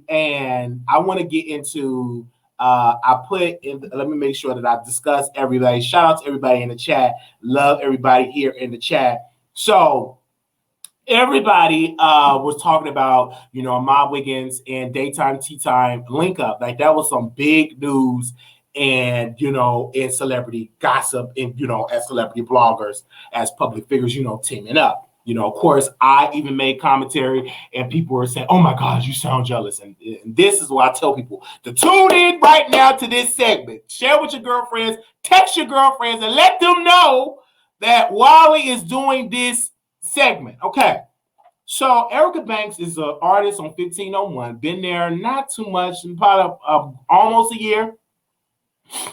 and I want to get into. I put in. Let me make sure that I discuss everybody. Shout out to everybody in the chat. Love everybody here in the chat. So everybody was talking about, Armon Wiggins and Daytime Tea Time link up. Like that was some big news, and in celebrity gossip, and as celebrity bloggers, as public figures, teaming up. Of course, I even made commentary, and people were saying, "Oh my gosh, you sound jealous." And this is what I tell people to tune in right now to this segment. Share with your girlfriends, text your girlfriends, and let them know that Wiley is doing this segment. Okay. So Erica Banks is an artist on 1501. Been there not too much, probably almost a year.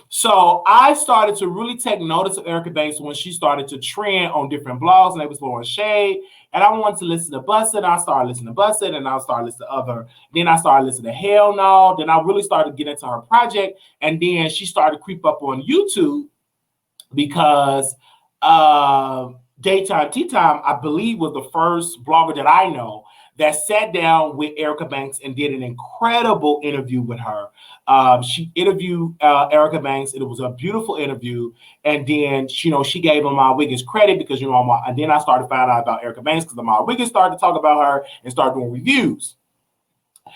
So I started to really take notice of Erica Banks when she started to trend on different blogs, and they was throwing shade. And I wanted to listen to Busted. I started listening to Busted, and I started listening to other. Then I started listening to Hell No. Then I really started getting into her project, and then she started to creep up on YouTube because Daytime Tea Time, I believe, was the first blogger that I know that sat down with Erica Banks and did an incredible interview with her. She interviewed Erica Banks, and it was a beautiful interview. And then, she gave Armon Wiggins credit because, and then I started finding out about Erica Banks because Armon Wiggins started to talk about her and started doing reviews.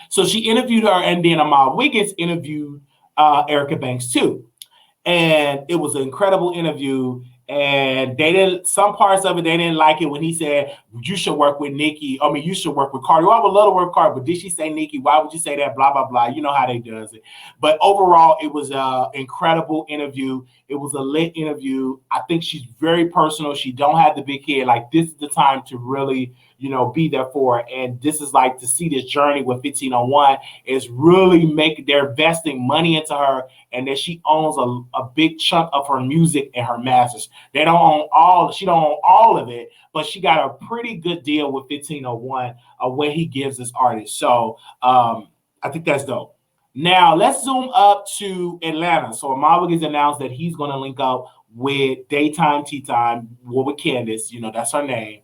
So she interviewed her, and then Armon Wiggins interviewed Erica Banks too. And it was an incredible interview. And some parts of it, they didn't like it when he said, you should work with Nicki. I mean, you should work with Cardi. Well, I would love to work with Cardi, but did she say Nicki? Why would you say that? Blah, blah, blah. You know how they does it. But overall, it was an incredible interview. It was a lit interview. I think she's very personal. She don't have the big head. Like, this is the time to really, be there for her. And this is like to see this journey with 1501 is really they're investing money into her, and that she owns a big chunk of her music and her masters. She don't own all of it, but she got a pretty good deal with 1501 when he gives this artist. So I think that's dope. Now let's zoom up to Atlanta. So Armon Wiggins announced that he's going to link up with Daytime Tea Time, with Candace. That's her name.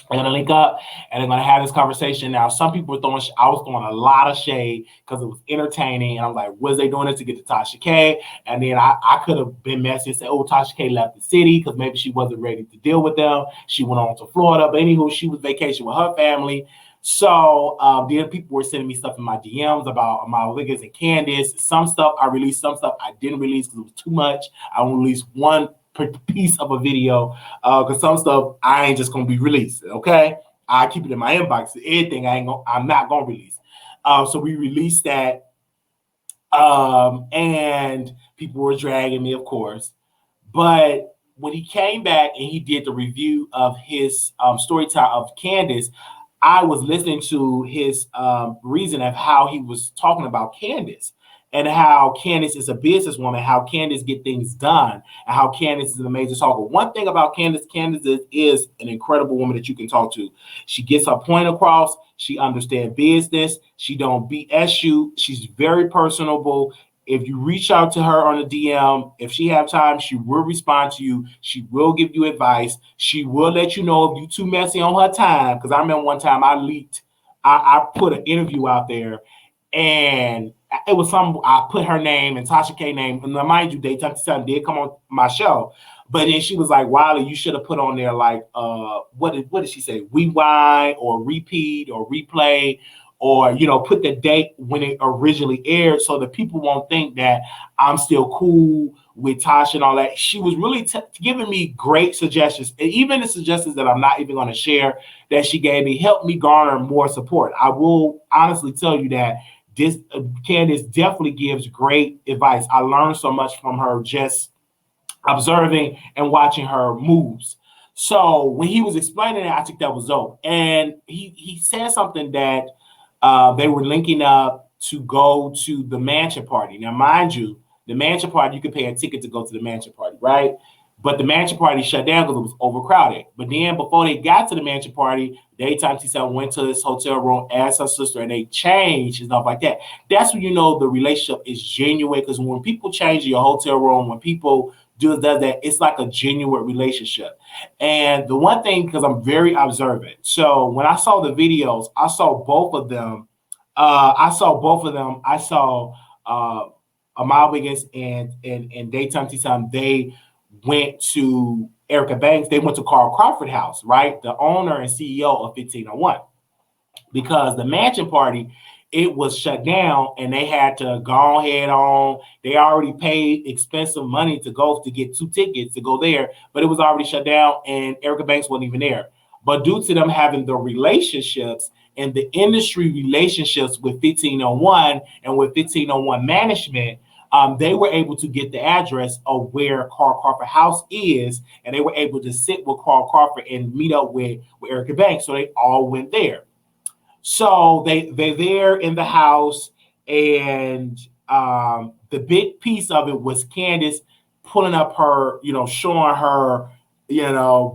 They're going to link up, and they're going to have this conversation. Now, some people were I was throwing a lot of shade because it was entertaining. And I'm like, was they doing it to get to Tasha K? And then I could have been messy and said, oh, Tasha K left the city because maybe she wasn't ready to deal with them. She went on to Florida. But anywho, she was vacationing with her family. So then people were sending me stuff in my DMs about my Wiggins and Candace. Some stuff I released, some stuff I didn't release because it was too much. I only released one piece of a video because some stuff I ain't just gonna be released. Okay, I keep it in my inbox. Anything I'm not gonna release. So we released that, and people were dragging me, of course. But when he came back and he did the review of his story time of Candace, I was listening to his reason of how he was talking about Candace. And how Candace is a businesswoman, how Candace get things done, and how Candace is an amazing talker. One thing about Candace is an incredible woman that you can talk to. She gets her point across. She understands business. She don't BS you. She's very personable. If you reach out to her on a DM, if she have time, she will respond to you. She will give you advice. She will let you know if you're too messy on her time. Because I remember one time I put an interview out there, and it was I put her name and Tasha K name, and mind you, Daytime Tea did come on my show, but then she was like, Wiley, you should have put on there like what did she say? Rewind or repeat or replay, or put the date when it originally aired so that people won't think that I'm still cool with Tasha and all that. She was really giving me great suggestions, and even the suggestions that I'm not even going to share that she gave me helped me garner more support. I will honestly tell you that this Candace definitely gives great advice. I learned so much from her just observing and watching her moves. So when he was explaining it, I think that was dope. And he said something that they were linking up to go to the mansion party. Now, mind you, the mansion party, you could pay a ticket to go to the mansion party, right? But the mansion party shut down because it was overcrowded. But then before they got to the mansion party, Daytime Tea Time went to this hotel room, asked her sister, and they changed and stuff like that. That's when you know the relationship is genuine, because when people change in your hotel room, when people does that, it's like a genuine relationship. And the one thing, because I'm very observant, so when I saw the videos, I saw both of them I saw both of them. I saw Armon Wiggins and Daytime Tea Time. They went to Erica Banks. They went to Carl Crawford House, right? The owner and CEO of 1501, because the mansion party, it was shut down and they had to go ahead on. They already paid expensive money to go to get 2 tickets to go there, but it was already shut down and Erica Banks wasn't even there. But due to them having the relationships and the industry relationships with 1501 and with 1501 management, they were able to get the address of where Carl Crawford House is, and they were able to sit with Carl Crawford and meet up with Erica Banks. So they all went there. So they're there in the house, and the big piece of it was Candace pulling up her, showing her,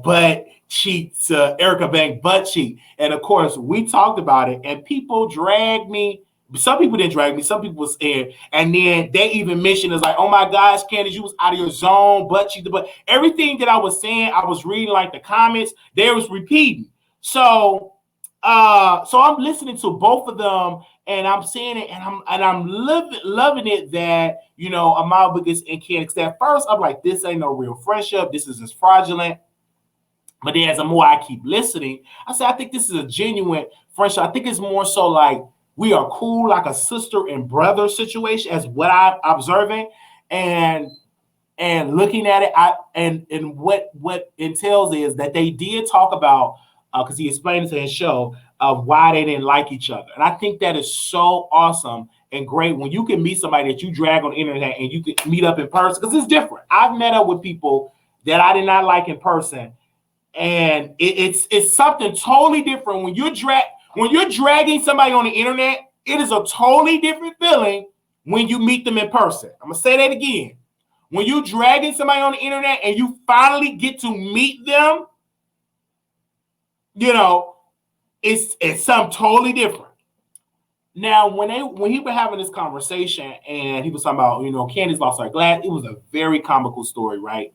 butt cheek to Erica Banks butt cheek. And of course, we talked about it, and people dragged me. Some people didn't drag me. Some people was in, and then they even mentioned it's like, "Oh my gosh, Candace, you was out of your zone, butt cheek." But everything that I was saying, I was reading like the comments. They was repeating. So I'm listening to both of them, and I'm seeing it, and I'm loving it that Armon Wiggins and Candace. At first, I'm like, this ain't no real friendship. This is just fraudulent. But then, as the more I keep listening, I say I think this is a genuine friendship. I think it's more so like we are cool, like a sister and brother situation, as what I'm observing, and looking at it. And what entails is that they did talk about. Because he explained it to his show of why they didn't like each other. And I think that is so awesome and great when you can meet somebody that you drag on the internet and you can meet up in person, because it's different. I've met up with people that I did not like in person, and it's something totally different when you're dragging somebody on the internet. It is a totally different feeling when you meet them in person. I'm gonna say that again. When you're dragging somebody on the internet and you finally get to meet them, it's something totally different. Now, when he was having this conversation and he was talking about, Candace lost her glass, it was a very comical story, right?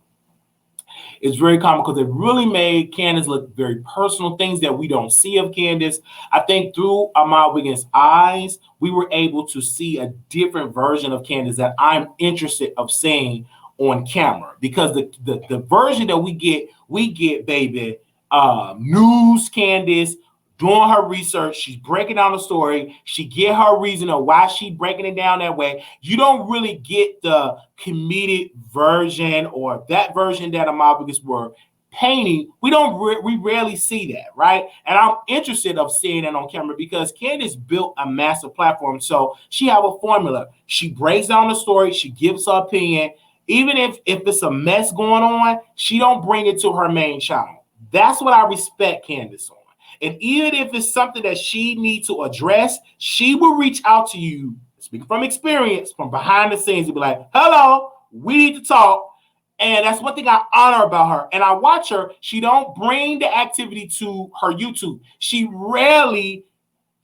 It's very comical because it really made Candace look very personal, things that we don't see of Candace. I think through Armon Wiggins' eyes, we were able to see a different version of Candace that I'm interested of seeing on camera, because the version that we get, baby, news Candace doing her research. She's breaking down the story. She get her reason of why she breaking it down that way. You don't really get the comedic version or that version that Armon Wiggins were painting. We rarely see that, right? And I'm interested of seeing it on camera because Candace built a massive platform. So she have a formula. She breaks down the story. She gives her opinion. Even if it's a mess going on, she don't bring it to her main channel. That's what I respect Candace on. And even if it's something that she needs to address, she will reach out to you, speaking from experience, from behind the scenes, and be like, "Hello, we need to talk." And that's one thing I honor about her. And I watch her. She don't bring the activity to her YouTube. She rarely,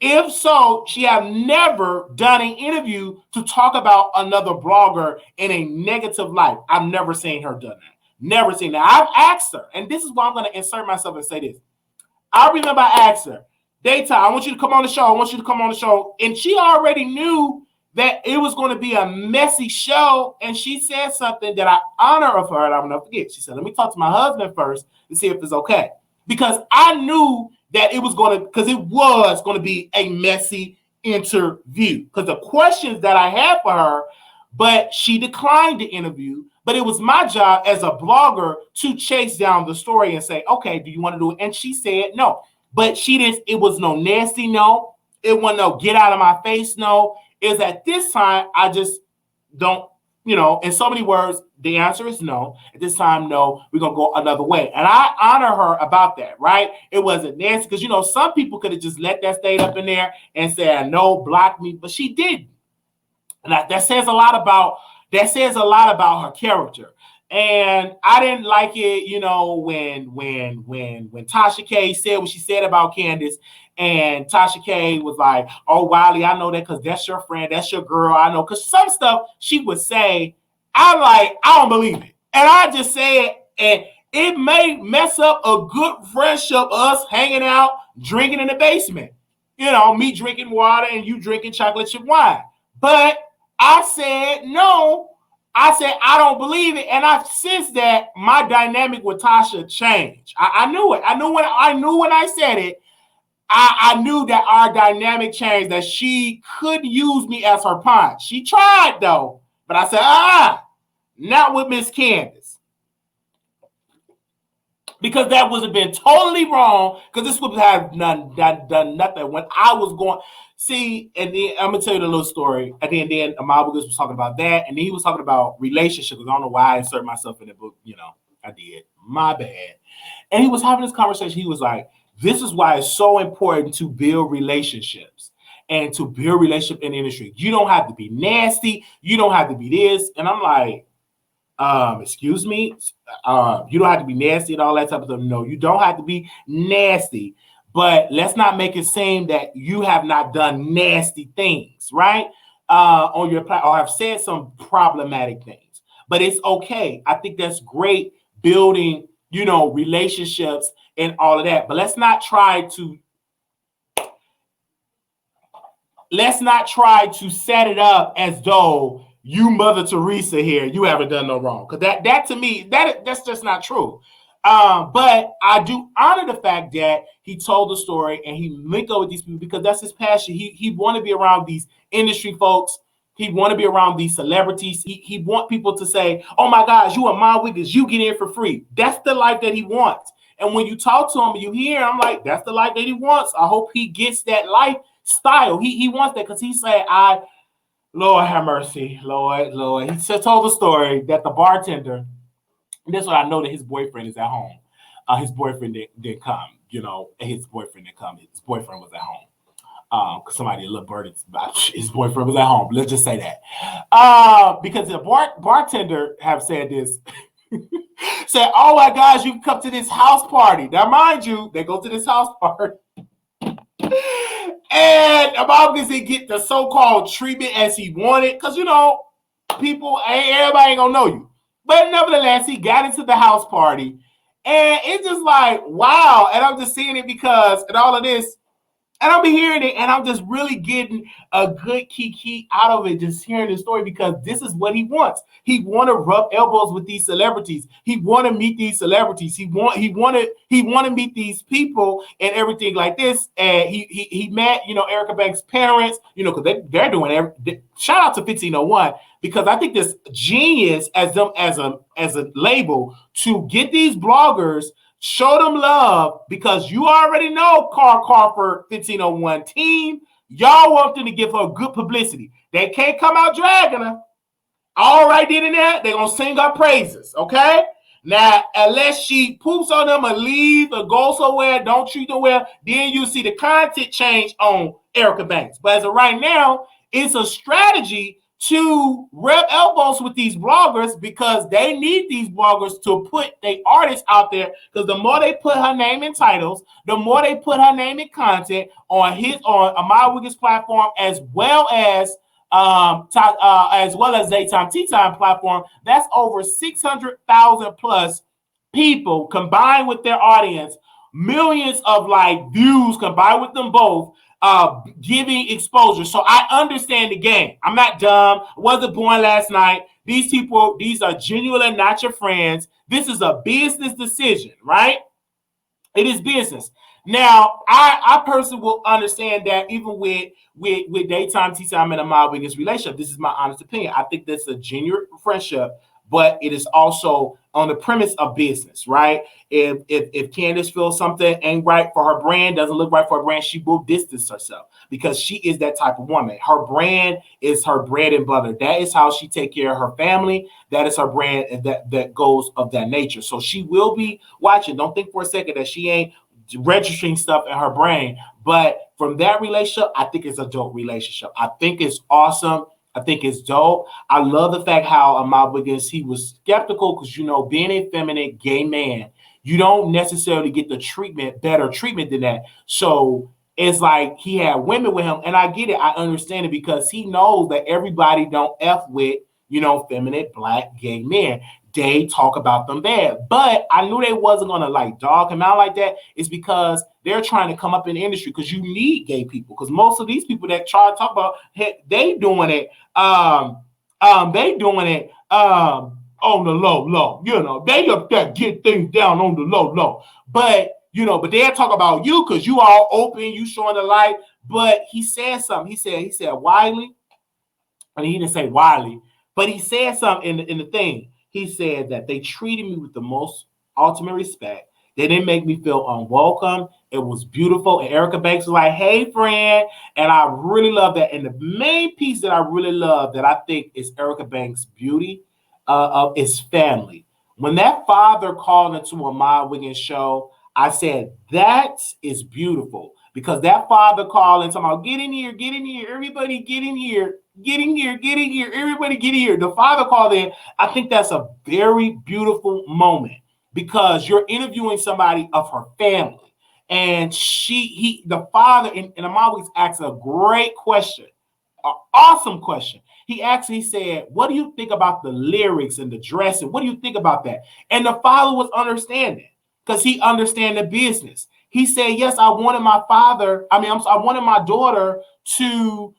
if so, she have never done an interview to talk about another blogger in a negative light. I've never seen her done that. Never seen that. I've asked her, and this is why I'm going to insert myself and say this. I remember I asked her, "Daytime, I want you to come on the show. I want you to come on the show." And she already knew that it was going to be a messy show. And she said something that I honor of her, and I will never forget. She said, "Let me talk to my husband first to see if it's okay." Because I knew that it was going to be a messy interview. Because the questions that I had for her, but she declined the interview. But it was my job as a blogger to chase down the story and say, "Okay, do you want to do it?" And she said no. But she didn't, it was no nasty no. It wasn't no get out of my face no. Is at this time, I just don't, in so many words, the answer is no. At this time, no, we're going to go another way. And I honor her about that, right? It wasn't nasty because, some people could have just let that stay up in there and said, "No, block me," but she didn't. And that says a lot about her character. And I didn't like it, when Tasha K said what she said about Candace, and Tasha K was like, "Oh, Wiley, I know that because that's your friend, that's your girl, I know." Because some stuff she would say, I don't believe it. And I just say it, and it may mess up a good friendship, us hanging out, drinking in the basement. me drinking water and you drinking chocolate chip wine. But I said no. I said I don't believe it, and since that my dynamic with Tasha changed. I knew it. I knew when I said it. I knew that our dynamic changed. That she could use me as her pawn. She tried though, but I said not with Miss Candace. Because that would have been totally wrong. Because this would have done nothing when I was going. See, and then I'm gonna tell you the little story. And then Armon Wiggins was talking about that, and then he was talking about relationships. I don't know why I inserted myself in the book. I did. My bad. And he was having this conversation. He was like, "This is why it's so important to build relationships and to build relationship in the industry. You don't have to be nasty. You don't have to be this." And I'm like, excuse me, you don't have to be nasty and all that type of stuff. No, you don't have to be nasty, but let's not make it seem that you have not done nasty things, right? On your platform, or have said some problematic things, but it's okay. I think that's great building, relationships and all of that. But let's not try to set it up as though you Mother Teresa here, you haven't done no wrong. Because that to me, that's just not true. But I do honor the fact that he told the story and he linked up with these people because that's his passion. He want to be around these industry folks. He want to be around these celebrities. He want people to say, "Oh my gosh, you Armon Wiggins, you get in for free." That's the life that he wants. And when you talk to him and you hear him, I'm like, that's the life that he wants. I hope he gets that lifestyle. He wants that because he said, Lord have mercy, Lord. He told the story that the bartender, and that's why I know that his boyfriend is at home. His boyfriend didn't come, his boyfriend didn't come. His boyfriend was at home. Because somebody, a little birdie, his boyfriend was at home. Let's just say that. Because the bartender have said this. Said, "Oh my gosh, you can come to this house party." Now, mind you, they go to this house party. And Armon didn't get the so-called treatment as he wanted. Because, people, everybody ain't going to know you. But nevertheless, he got into the house party. And it's just like, wow. And I'm just seeing it because, and all of this, and I'll be hearing it, and I'm just really getting a good key out of it, just hearing the story, because this is what he wants. He want to rub elbows with these celebrities. He want to meet these celebrities. He want to meet these people and everything like this. And he met, Erica Banks' parents, because they're doing shout out to 1501, because I think this genius as a label to get these bloggers. Show them love, because you already know Carl Crawford 1501 team. Y'all want them to give her good publicity. They can't come out dragging her. All right, did in there, they're going to sing her praises, okay? Now, unless she poops on them or leave or go somewhere, don't treat them well, then you see the content change on Erica Banks. But as of right now, it's a strategy to rub elbows with these bloggers, because they need these bloggers to put their artists out there, because the more they put her name in titles, the more they put her name in content on Armon Wiggins' platform, as well as DayTimeTeaTime platform. That's over 600,000 plus people combined with their audience, millions of views combined with them both. Giving exposure. So I understand the game. I'm not dumb. I wasn't born last night. These people, these are genuinely not your friends. This is a business decision, right? It is business. Now, I personally will understand that even with DayTimeTeaTime and Armon Wiggins' relationship. This is my honest opinion. I think that's a genuine friendship, but it is also on the premise of business, right? If Candace feels something ain't right for her brand, doesn't look right for her brand, she will distance herself, because she is that type of woman. Her brand is her bread and butter. That is how she take care of her family. That is her brand, and that goes of that nature. So she will be watching. Don't think for a second that she ain't registering stuff in her brain. But from that relationship, I think it's a dope relationship. I think it's awesome. I think it's dope. I love the fact how Armon Wiggins, he was skeptical because, being a feminine gay man, you don't necessarily get the better treatment than that. So it's like he had women with him, and I get it. I understand it, because he knows that everybody don't F with, feminine black gay men. they talk about them bad. But I knew they wasn't gonna like dog him out like that. It's because they're trying to come up in the industry because you need gay people. Because most of these people that try to talk about they doing it, they doing it on the low. They up there get things down on the low. But but they'll talk about you because you all open, you showing the light. But he said something. He said Wiley. I mean, he didn't say Wiley, but he said something in the thing. He said that they treated me with the most ultimate respect. They didn't make me feel unwelcome. It was beautiful. And Erica Banks was like, hey, friend. And I really love that. And the main piece that I really love that I think is Erica Banks' beauty is family. When that father called into a Armon Wiggins show, I said, that is beautiful. Because that father called and talking about, get in here, everybody get in here. Everybody get in here. The father called in. I think that's a very beautiful moment because you're interviewing somebody of her family. And the father, and I'm always asking a great question, an awesome question. He said, what do you think about the lyrics and the dressing? What do you think about that? And the father was understanding because he understand the business. He said, yes, I wanted my daughter to,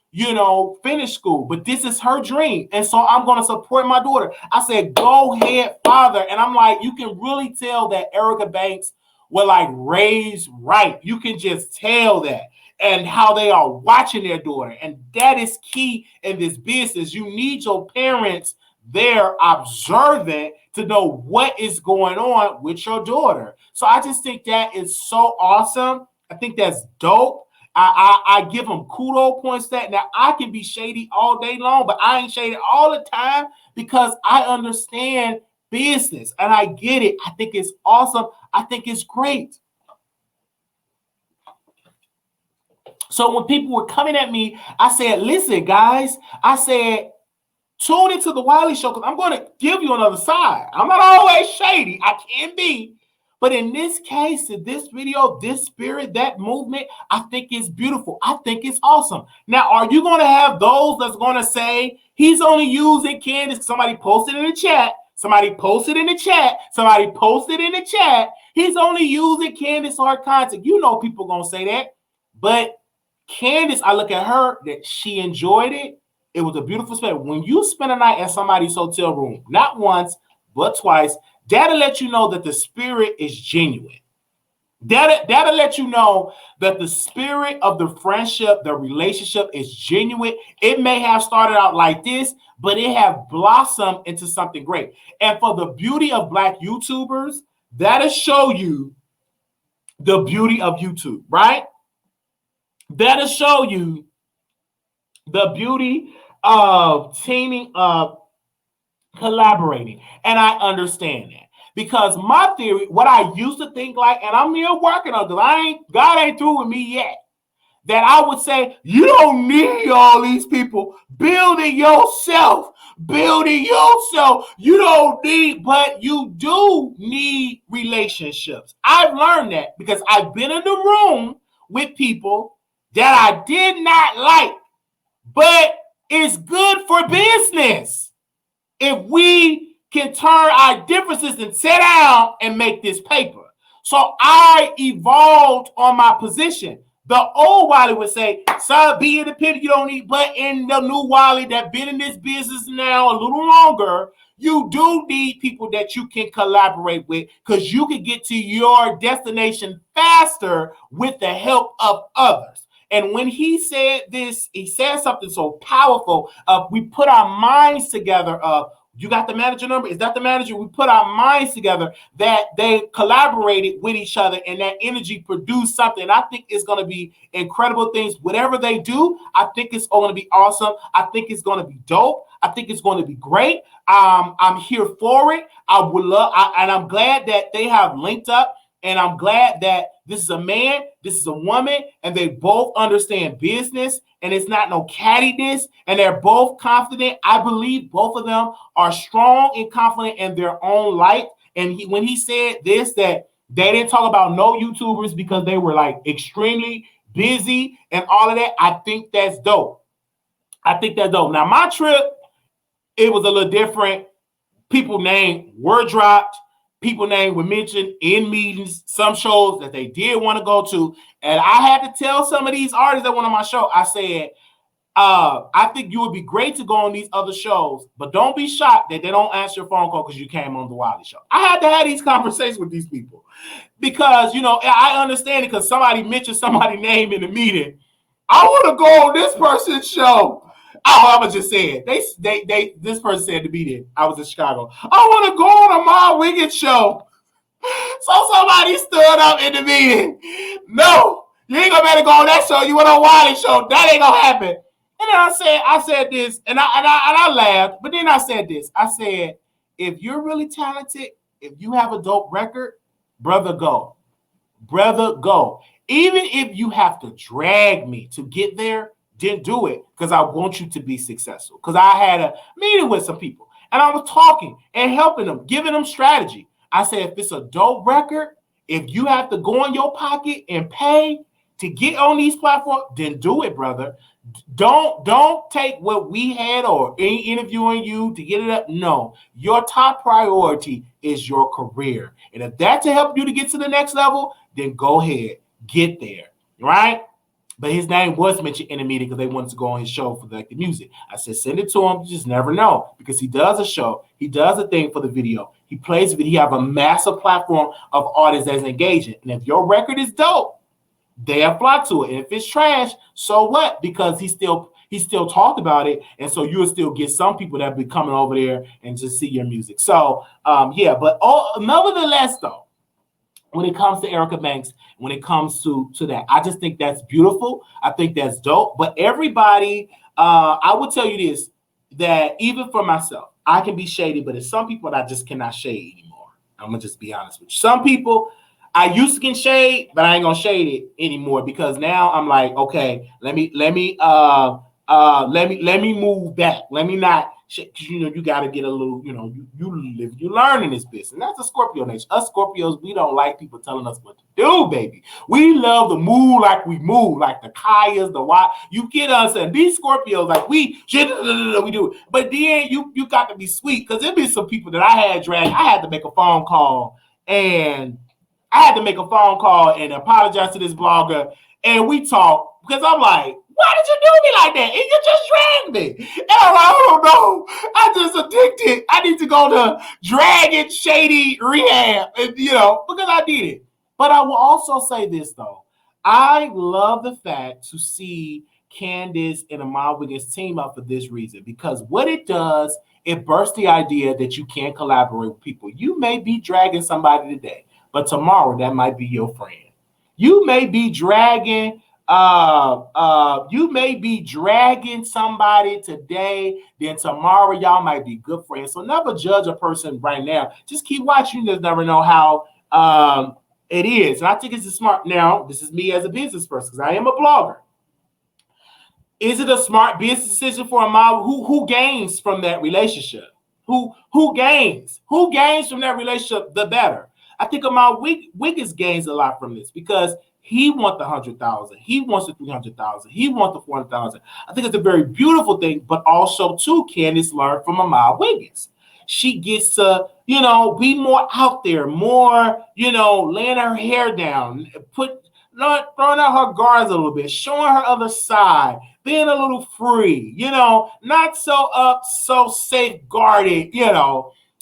finish school, but this is her dream. And so I'm going to support my daughter. I said, go ahead, father. And I'm like, you can really tell that Erica Banks were like raised right. You can just tell that and how they are watching their daughter. And that is key in this business. You need your parents there observant to know what is going on with your daughter. So I just think that is so awesome. I think that's dope. I give them kudos points that now I can be shady all day long, but I ain't shady all the time because I understand business and I get it. I think it's awesome. I think it's great. So when people were coming at me, I said, listen, guys, I said, tune into the Wiley Show because I'm going to give you another side. I'm not always shady. I can be. But in this case, in this video, this spirit, that movement, I think it's beautiful. I think it's awesome. Now, are you going to have those that's going to say he's only using Candace? Somebody posted in the chat. He's only using Candace or her content. People going to say that. But Candace, I look at her, that she enjoyed it. It was a beautiful space. When you spend a night at somebody's hotel room, not once, but twice, that'll let you know that the spirit is genuine. That'll let you know that the spirit of the friendship, the relationship is genuine. It may have started out like this, but it have blossomed into something great. And for the beauty of Black YouTubers, that'll show you the beauty of YouTube, right? That'll show you the beauty of teaming up, collaborating. And I understand that. Because my theory, what I used to think like, and I'm here working on because God ain't through with me yet, that I would say, you don't need all these people. Build it yourself. You don't need, but you do need relationships. I've learned that because I've been in the room with people that I did not like, but it's good for business if we can turn our differences and sit down and make this paper. So I evolved on my position. The old Wiley would say, sir, be independent, you don't need, but in the new Wiley that been in this business now a little longer, you do need people that you can collaborate with because you can get to your destination faster with the help of others. And when he said this, he said something so powerful. We put our minds together. You got the manager number? Is that the manager? We put our minds together that they collaborated with each other and that energy produced something. And I think it's going to be incredible things. Whatever they do, I think it's going to be awesome. I think it's going to be dope. I think it's going to be great. I'm here for it. And I'm glad that they have linked up. And I'm glad that this is a man, this is a woman, and they both understand business, and it's not no cattiness, and they're both confident. I believe both of them are strong and confident in their own light. And when he said this, that they didn't talk about no YouTubers because they were like extremely busy and all of that, I think that's dope. Now, my trip, it was a little different. People name were dropped. People name were mentioned in meetings, some shows that they did want to go to. And I had to tell some of these artists that went on my show, I said, I think you would be great to go on these other shows, but don't be shocked that they don't answer your phone call because you came on the Wiley Show. I had to have these conversations with these people because, I understand it because somebody mentioned somebody's name in the meeting. I want to go on this person's show. I'm gonna just say it. This person said to me then. I was in Chicago. I want to go on a Armon Wiggins show. So somebody stood up in the meeting. No, you ain't gonna better go on that show. You went on Wiley Show. That ain't gonna happen. And then I said this, and I laughed. But then I said this. I said, if you're really talented, if you have a dope record, brother, go. Brother, go. Even if you have to drag me to get there, then do it because I want you to be successful. Because I had a meeting with some people, and I was talking and helping them, giving them strategy. I said, if it's a dope record, if you have to go in your pocket and pay to get on these platforms, then do it, brother. Don't take what we had or any interviewing you to get it up. No, your top priority is your career. And if that's to help you to get to the next level, then go ahead, get there, right? But his name was mentioned in the meeting because they wanted to go on his show for the music. I said, send it to him. You just never know because he does a show. He does a thing for the video. He plays video. He have a massive platform of artists that's engaging. And if your record is dope, they'll flock to it. And if it's trash, so what? Because he still talked about it. And so you'll still get some people that be coming over there and just see your music. So, but nevertheless, though, when it comes to Erica Banks, when it comes to that, I just think that's beautiful. I think that's dope. But everybody, I will tell you this, that even for myself, I can be shady, but there's some people that I just cannot shade anymore. I'm going to just be honest with you. Some people, I used to get shade, but I ain't going to shade it anymore because now I'm like, okay, let me move back. Let me not, because you got to get a little, you learn in this business. And that's a Scorpio nature. Us Scorpios, we don't like people telling us what to do, baby. We love to move like we move, like the Kayas, the why. You get us, and these Scorpios, like we do it. But then you got to be sweet because there be some people that I had dragged. I had to make a phone call and apologize to this blogger, and we talked because I'm like, why did you do me like that? And you just dragged me. And I'm like, I don't know. I just addicted. I need to go to dragging shady rehab, because I did it. But I will also say this, though. I love the fact to see Candace and Armon Wiggins team up for this reason, because what it does, it bursts the idea that you can collaborate with people. You may be dragging somebody today, but tomorrow that might be your friend. You may be dragging somebody today, then tomorrow y'all might be good friends. So never judge a person right now. Just keep watching. You just never know how it is. And I think it's smart. Now, this is me as a business person because I am a blogger. Is it a smart business decision for Armon? Who gains from that relationship? Who gains? Who gains from that relationship the better? I think Armon Wiggins gains a lot from this because he wants the 100,000. He wants the 300,000. He wants the 400,000. I think it's a very beautiful thing, but also too, Candace learned from Armon Wiggins. She gets to, be more out there, more, laying her hair down, throwing out her guards a little bit, showing her other side, being a little free, not so safeguarded,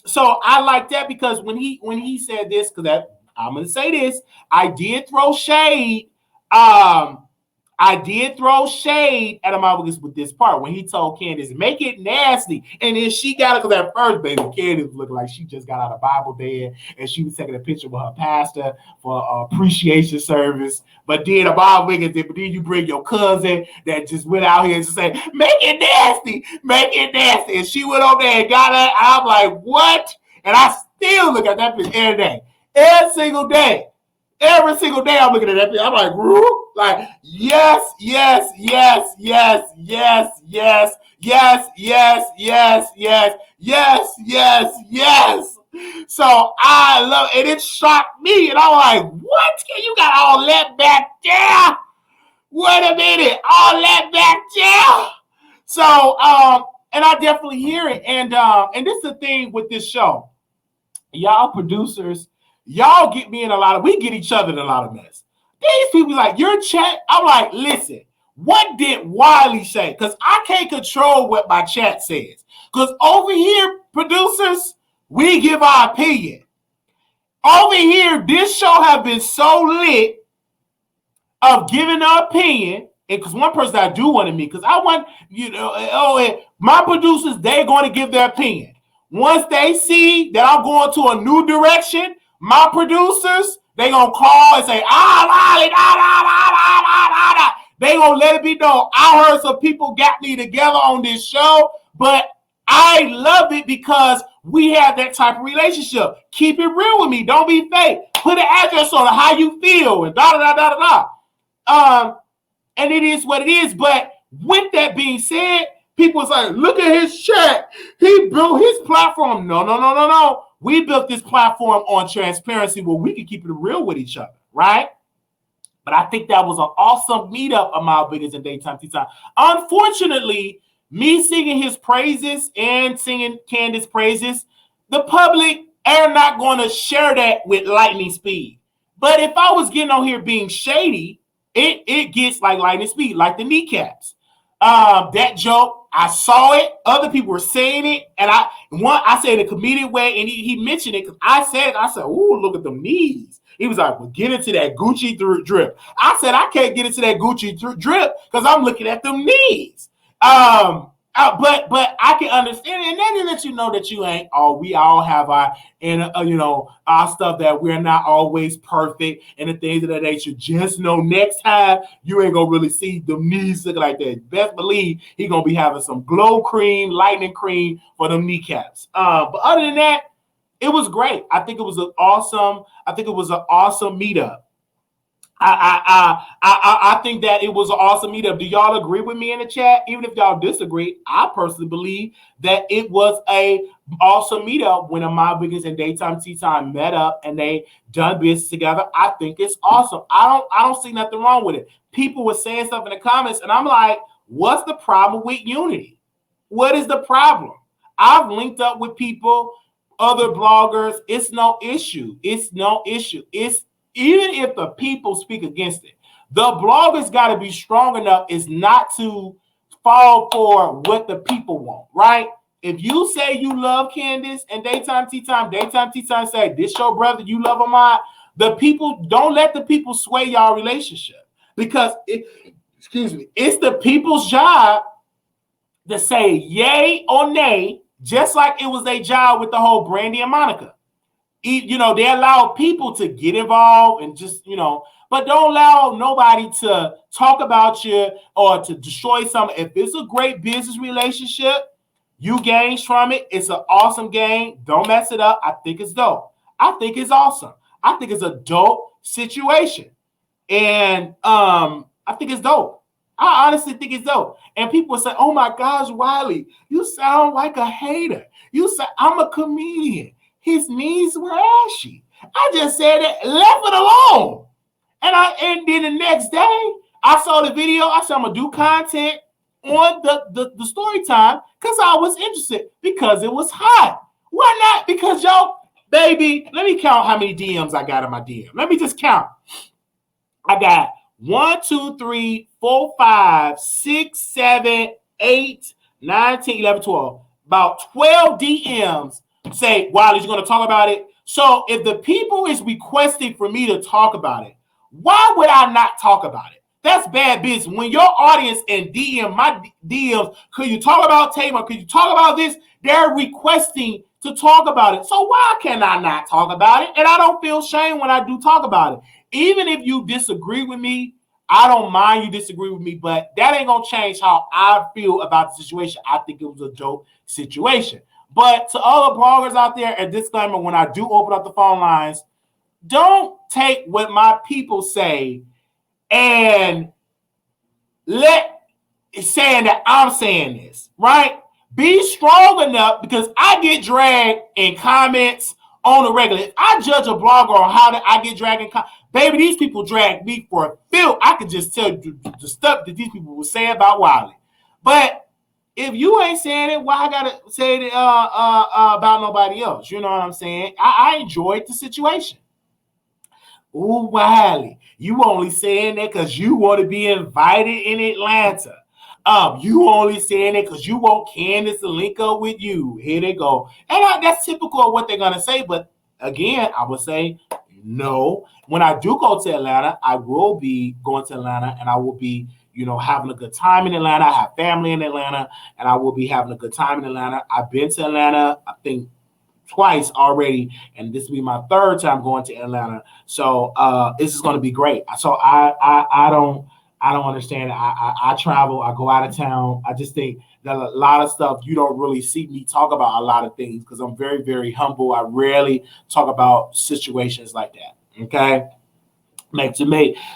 So I like that because when he said this, because I'm gonna say this, I did throw shade. I did throw shade at Armon Wiggins with this part when he told Candace, make it nasty. And then she got it because at first, baby, Candace was looking like she just got out of Bible bed and she was taking a picture with her pastor for appreciation service. But then Armon Wiggins did, but then you bring your cousin that just went out here and just say, make it nasty, make it nasty. And she went over there and got it. I'm like, what? And I still look at that picture every day. Every single day. Every single day I'm looking at that thing. I'm like, like, yes, yes, yes, yes, yes, yes, yes, yes, yes, yes, yes, yes, yes. So I love it. It shocked me. And I'm like, what? You got all that back there? Wait a minute. All that back there? So And I definitely hear it. And this is the thing with this show. Y'all producers, y'all get me in we get each other in a lot of mess. These people like, your chat, I'm like, listen, what did Wiley say? Because I can't control what my chat says. Because over here, producers, we give our opinion. Over here, this show have been so lit of giving an opinion. And because one person I do want to meet, because I want, my producers, they're going to give their opinion. Once they see that I'm going to a new direction, my producers, they going to call and say, they going to let it be known. I heard some people got me together on this show, but I love it because we have that type of relationship. Keep it real with me. Don't be fake. Put an address on how you feel and and it is what it is. But with that being said, people say, look at his chat. He built his platform. No. We built this platform on transparency where we can keep it real with each other, right? But I think that was an awesome meetup of Armon Wiggins and Daytime Tea Time. Unfortunately, me singing his praises and singing Candace's praises, the public are not going to share that with lightning speed. But if I was getting on here being shady, it gets like lightning speed, like the kneecaps. That joke, I saw it. Other people were saying it, and I said in a comedic way, and he mentioned it because I said, "Ooh, look at them knees." He was like, "Well, get into that Gucci drip." I said, "I can't get into that Gucci drip because I'm looking at them knees." But I can understand it, and that lets you know that you ain't all. We all have our stuff that we're not always perfect, and the things of that nature. Just know next time you ain't gonna really see the knees looking like that. Best believe he gonna be having some glow cream, lightning cream for them kneecaps. But other than that, it was great. I think it was an awesome meetup. I think that it was an awesome meetup. Do y'all agree with me in the chat? Even if y'all disagree, I personally believe that it was a awesome meetup when Armon Wiggins and Daytime Tea Time met up and they done business together. I think it's awesome. I don't see nothing wrong with it. People were saying stuff in the comments, and I'm like, what's the problem with unity? What is the problem? I've linked up with people, other bloggers. It's no issue. It's even if the people speak against it, the bloggers got to be strong enough is not to fall for what the people want, right? If you say you love Candace and Daytime Tea Time say, this your brother, you love him, the people, don't let the people sway y'all relationship because, it's the people's job to say yay or nay, just like it was their job with the whole Brandy and Monica. They allow people to get involved and just, but don't allow nobody to talk about you or to destroy something. If it's a great business relationship, you gain from it. It's an awesome game. Don't mess it up. I think it's dope. I think it's awesome. I think it's a dope situation. And I think it's dope. I honestly think it's dope. And people say, oh my gosh, Wiley, you sound like a hater. I'm a comedian. His knees were ashy. I just said it, left it alone. And then the next day, I saw the video. I said, I'm going to do content on the story time because I was interested because it was hot. Why not? Because baby, let me count how many DMs I got in my DM. Let me just count. I got 1, 2, 3, 4, 5, 6, 7, 8, 9, 10, 11, 12. About 12 DMs say, Wiley's going to talk about it. So if the people is requesting for me to talk about it, why would I not talk about it? That's bad business. When your audience and my DMs, could you talk about Tamar? Could you talk about this? They're requesting to talk about it. So why can I not talk about it? And I don't feel shame when I do talk about it. Even if you disagree with me, I don't mind you disagree with me, but that ain't going to change how I feel about the situation. I think it was a dope situation. But to other bloggers out there, a disclaimer, when I do open up the phone lines, don't take what my people say and saying that I'm saying this, right? Be strong enough because I get dragged in comments on the regular. If I judge a blogger on how I get dragged in comments, baby, these people drag me for a filth. I could just tell you the stuff that these people will say about Wiley. But if you ain't saying it, why I gotta say it about nobody else? You know what I'm saying? I enjoyed the situation. Ooh, Wiley, you only saying that because you want to be invited in Atlanta. You only saying it because you want Candace to link up with you. Here they go. And that's typical of what they're going to say. But again, I would say no. When I do go to Atlanta, I will be going to Atlanta and I will be, having a good time in Atlanta. I have family in Atlanta and I will be having a good time in Atlanta. I've been to Atlanta, I think, twice already, and this will be my third time going to Atlanta. So this is going to be great. So I don't understand. I travel. I go out of town. I just think that a lot of stuff you don't really see me talk about a lot of things because I'm very, very humble. I rarely talk about situations like that. Okay.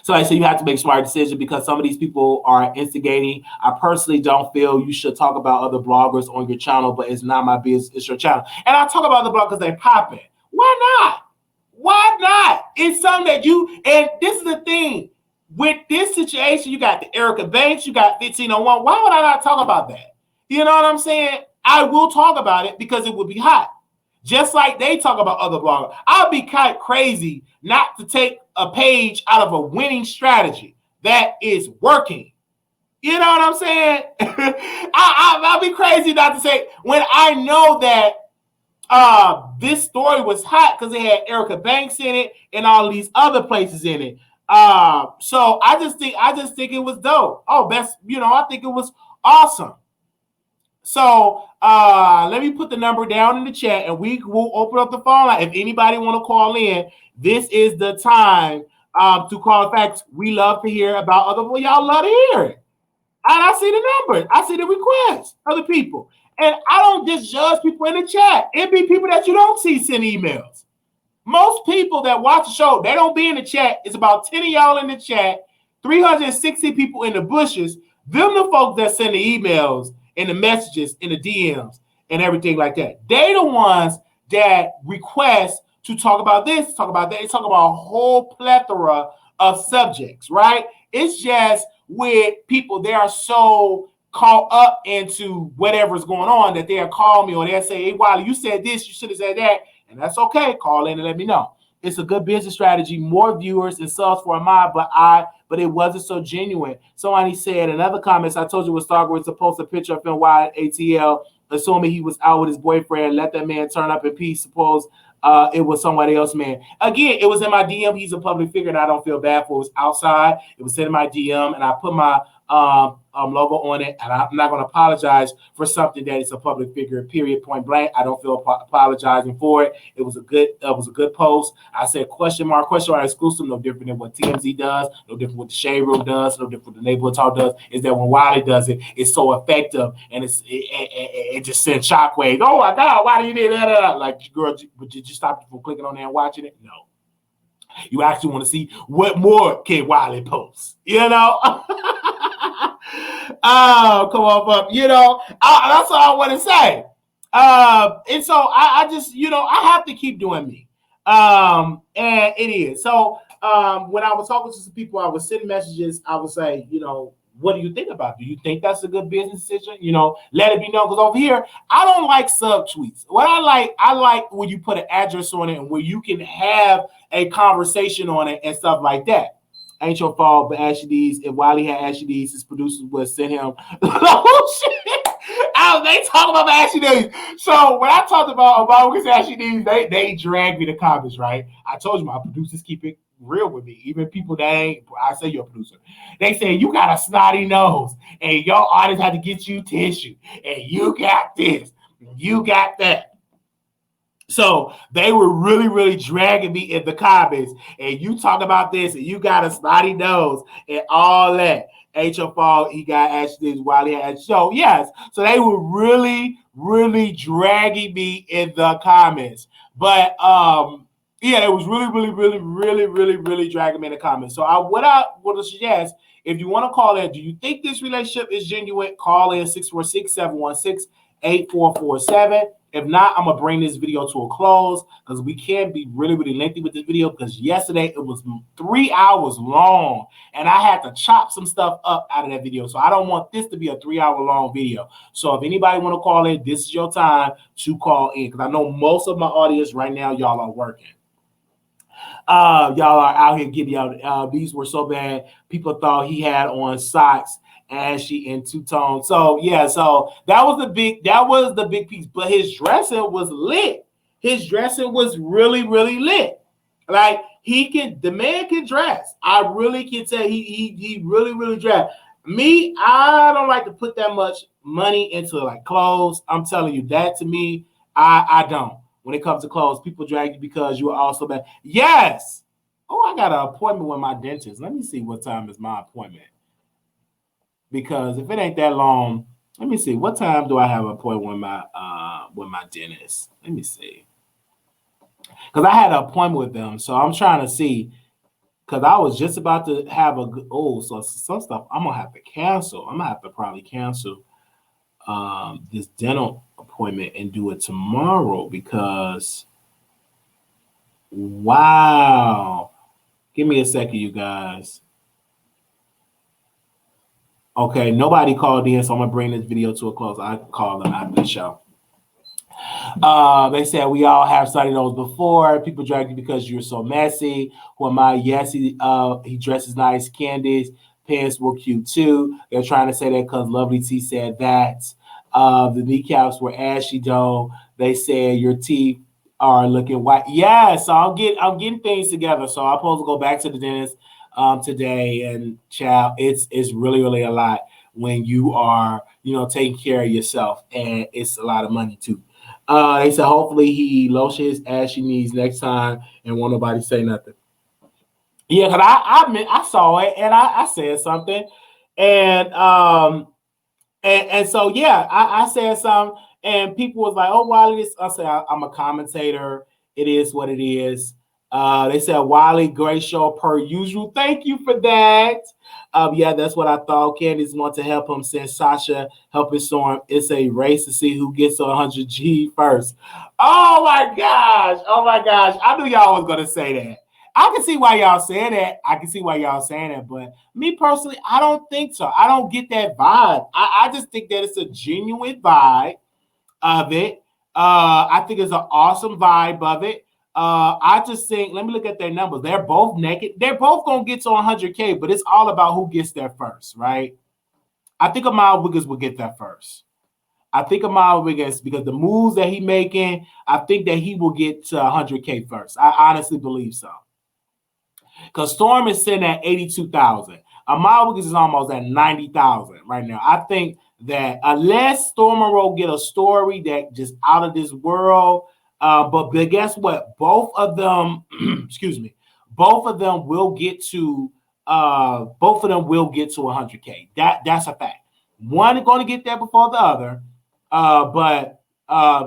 So I say you have to make smart decisions because some of these people are instigating. I personally don't feel you should talk about other bloggers on your channel, but it's not my business. It's your channel. And I talk about the bloggers they popping. Why not? Why not? It's something that and this is the thing. With this situation, you got the Erica Banks, you got 1501. Why would I not talk about that? You know what I'm saying? I will talk about it because it would be hot. Just like they talk about other bloggers. I'd be kind of crazy not to take a page out of a winning strategy that is working. You know what I'm saying? I'll be crazy not to say when I know that this story was hot because it had Erica Banks in it and all these other places in it. So I just think it was dope. I think it was awesome. So let me put the number down in the chat and we will open up the phone line. If anybody want to call in, this is the time to call. In fact, we love to hear about other people. Y'all love to hear it. And I see the numbers. I see the requests of the people. And I don't just judge people in the chat. It be people that you don't see send emails. Most people that watch the show, they don't be in the chat. It's about 10 of y'all in the chat, 360 people in the bushes. Them the folks that send the emails and the messages and the DMs and everything like that. They the ones that request to talk about this, talk about that. They talk about a whole plethora of subjects, right? It's just with people, they are so caught up into whatever's going on that they'll call me or they'll say, hey, Wiley, you said this, you should have said that. And that's okay. Call in and let me know. It's a good business strategy, more viewers and subs for a mob, but it wasn't so genuine. Somebody said in other comments, I told you with Stargirl to post a picture of him while at ATL, assuming he was out with his boyfriend, let that man turn up in peace. Suppose it was somebody else, man. Again, it was in my DM. He's a public figure, and I don't feel bad for it. It was outside. It was in my DM, and I put my logo on it, and I'm not going to apologize for something that is a public figure. Period. Point blank. I don't feel apologizing for it. It was a good post. I said question mark exclusive. No different than what TMZ does. No different what the Shade Room does. No different what the Neighborhood Talk does. Is that when Wiley does it, it's so effective and it just sends shockwaves. Oh my God, why do you do that? Like, girl, but did you stop from clicking on there and watching it? No. You actually want to see what more can Wiley post, you know? Oh, come on, up. That's all I want to say. And so I just, I have to keep doing me. And it is. So when I was talking to some people, I was sending messages. I would say, what do you think about it? Do you think that's a good business decision? Let it be known. Because over here, I don't like subtweets. What I like when you put an address on it and where you can have a conversation on it and stuff like that. Ain't your fault, but Ashley D's, if Wiley had Ashley D's, his producers would send him. Oh, shit. They talk about Ashley D's. So when I talked about Obama Ashley D's, they dragged me to comments, right? I told you my producers keep it real with me. Even people that ain't, I say you're a producer. They say you got a snotty nose and your artist had to get you tissue and you got this, you got that. So they were really, really dragging me in the comments. And you talk about this, and you got a snotty nose and all that. Ain't your fault. He got Ashley while he had show. Yes. So they were really, really dragging me in the comments. But it was really, really, really, really, really, really dragging me in the comments. So what I would suggest, if you want to call in, do you think this relationship is genuine? Call in 646-716. 8447. If not, I'm going to bring this video to a close because we can't be really, really lengthy with this video because yesterday it was 3 hours long and I had to chop some stuff up out of that video. So I don't want this to be a 3 hour long video. So if anybody want to call in, this is your time to call in because I know most of my audience right now, y'all are working. Y'all are out here getting out. These were so bad. People thought he had on socks, ashy and two-tone. So yeah, so that was the big piece. But his dressing was lit. His dressing was really, really lit. Like the man can dress. I really can tell he really, really dress. Me, I don't like to put that much money into like clothes. I'm telling you that to me, I don't. When it comes to clothes, people drag you because you are also bad. Yes. Oh, I got an appointment with my dentist. Let me see what time is my appointment. Because if it ain't that long, let me see. What time do I have an appointment with my dentist? Let me see. Because I had an appointment with them. So I'm trying to see. Because I was just about to have so some stuff I'm going to have to cancel. I'm going to have to probably cancel this dental appointment and do it tomorrow because wow. Give me a second, you guys. Okay, nobody called in, so I'm gonna bring this video to a close. I call them after the show. They said we all have studied those before. People drag you because you're so messy. Who am I? Yes, he dresses nice. Candice pants were cute too. They're trying to say that because Lovely T said that. The kneecaps were ashy though. They said your teeth are looking white. Yeah, so I'm getting things together. So I'm supposed to go back to the dentist today, and child, it's really, really a lot when you are, taking care of yourself, and it's a lot of money too. They said hopefully he lotion his ashy knees next time and won't nobody say nothing. Yeah, because I saw it and I said something, and so yeah, I said something, and people was like, "Oh, Wiley, this." I said, "I'm a commentator. It is what it is." They said, "Wiley, great show per usual." Thank you for that. Yeah, that's what I thought. Candice want to help him since Sasha helping Storm. It's a race to see who gets to 100 G first. Oh my gosh! Oh my gosh! I knew y'all was gonna say that. I can see why y'all saying that. But me personally, I don't think so. I don't get that vibe. I just think that it's a genuine vibe of it. I think it's an awesome vibe of it. I just think, let me look at their numbers. They're both naked. They're both going to get to 100K, but it's all about who gets there first, right? I think Armon Wiggins will get there first. I think Armon Wiggins, because the moves that he's making, I think that he will get to 100K first. I honestly believe so. Because Storm is sitting at 82,000. Armon Wiggins is almost at 90,000 right now. I think that unless Storm Monroe get a story that just out of this world, but guess what? Both of them, both of them will get to 100K. That's a fact. One is going to get there before the other, but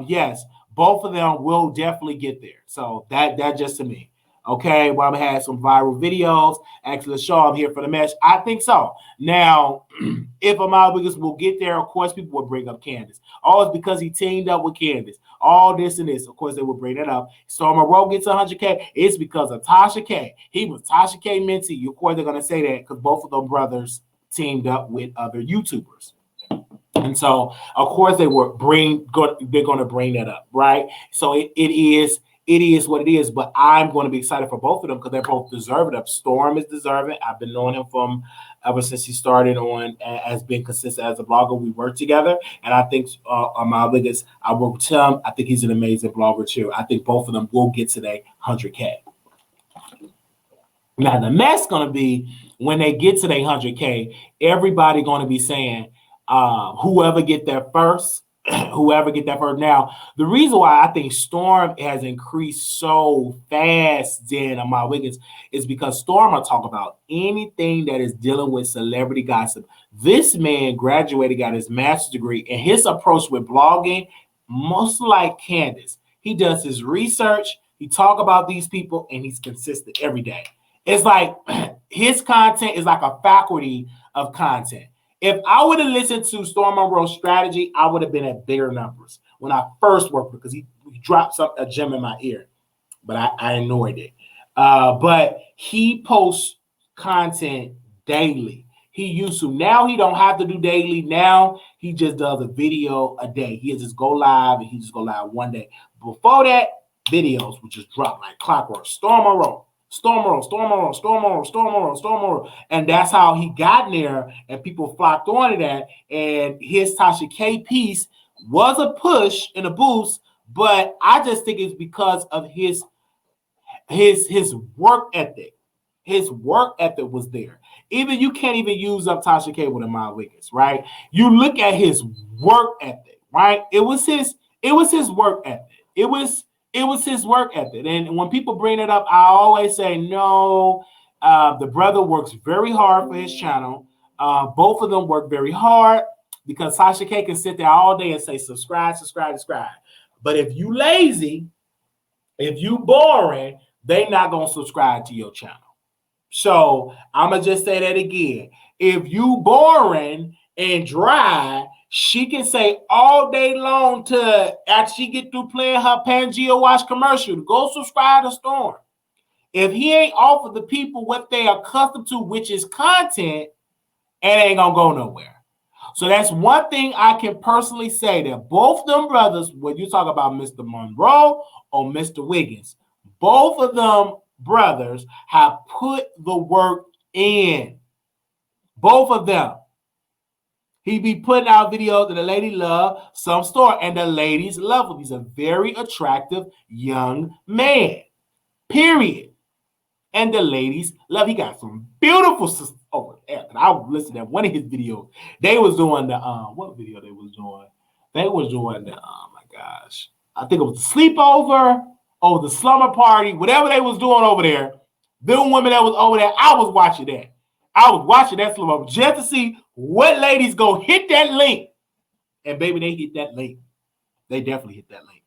yes, both of them will definitely get there. So that just to me. Okay, well, I had some viral videos. Actually, show I'm here for the match. I think so. Now, if Armon Wiggins will get there, of course, people will bring up Candice. Oh, it's because he teamed up with Candice. All this and this. Of course, they will bring that up. So Monroe gets 100K. It's because of Tasha K. He was Tasha K mentee. Of course, they're going to say that because both of them brothers teamed up with other YouTubers. And so, of course, they're going to bring that up, right? So it is what it is, but I'm going to be excited for both of them because they're both deserving. Storm is deserving. I've been knowing him from ever since he started on as being consistent as a blogger. We work together, and I think Armon Wiggins, I work with him. I think he's an amazing blogger too. I think both of them will get to their 100K. Now the mess going to be when they get to their 100K. Everybody going to be saying whoever get there first. Now, the reason why I think Storm has increased so fast than Armon Wiggins is because Storm will talk about anything that is dealing with celebrity gossip. This man graduated, got his master's degree, and his approach with blogging, most like Candice. He does his research, he talk about these people, and he's consistent every day. It's like his content is like a faculty of content. If I would have listened to Storm Monroe's strategy, I would have been at bigger numbers when I first worked with, because he dropped a gem in my ear, but I ignored it. But he posts content daily. He used to. Now he don't have to do daily. Now he just does a video a day. He just go live, and he just go live one day. Before that, videos would just drop like clockwork. Storm Monroe, Storm Monroe, Storm Monroe, Storm Monroe, Storm Monroe, Storm Monroe. And that's how he got there, and people flocked onto that. And his Tasha K piece was a push and a boost, but I just think it's because of his work ethic. His work ethic was there. Even you can't even use up Tasha K with Armon Wiggins, right? You look at his work ethic, right? It was his work ethic. It was his work ethic. And when people bring it up, I always say, no, the brother works very hard for his channel. Both of them work very hard, because Tasha K can sit there all day and say, subscribe, subscribe, subscribe. But if you lazy, if you boring, they not going to subscribe to your channel. So I'm going to just say that again. If you boring and dry, she can say all day long to, after she get through playing her Pangea Wash commercial, go subscribe to Storm. If he ain't offer the people what they are accustomed to, which is content, it ain't going to go nowhere. So that's one thing I can personally say, that both them brothers, when you talk about Mr. Monroe or Mr. Wiggins, both of them brothers have put the work in. Both of them. He be putting out videos that the lady love, some store, and the ladies love him. He's a very attractive young man. Period. And the ladies love. He got some beautiful sisters over there. And I listened to one of his videos. They was doing the what video they was doing? They was doing the oh my gosh. I think it was the sleepover or the slumber party, whatever they was doing over there. Them women that was over there, I was watching that. I was watching that sleepover just to see what ladies go hit that link. And baby, they hit that link. They definitely hit that link.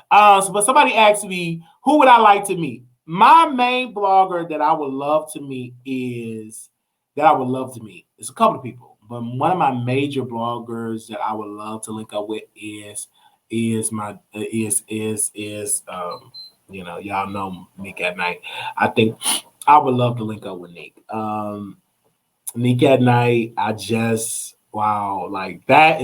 But somebody asked me, who would I like to meet? My main blogger that I would love to meet is a couple of people, but one of my major bloggers that I would love to link up with is y'all know Nick at Night. I think I would love to link up with Nick. Nick at Night, like that is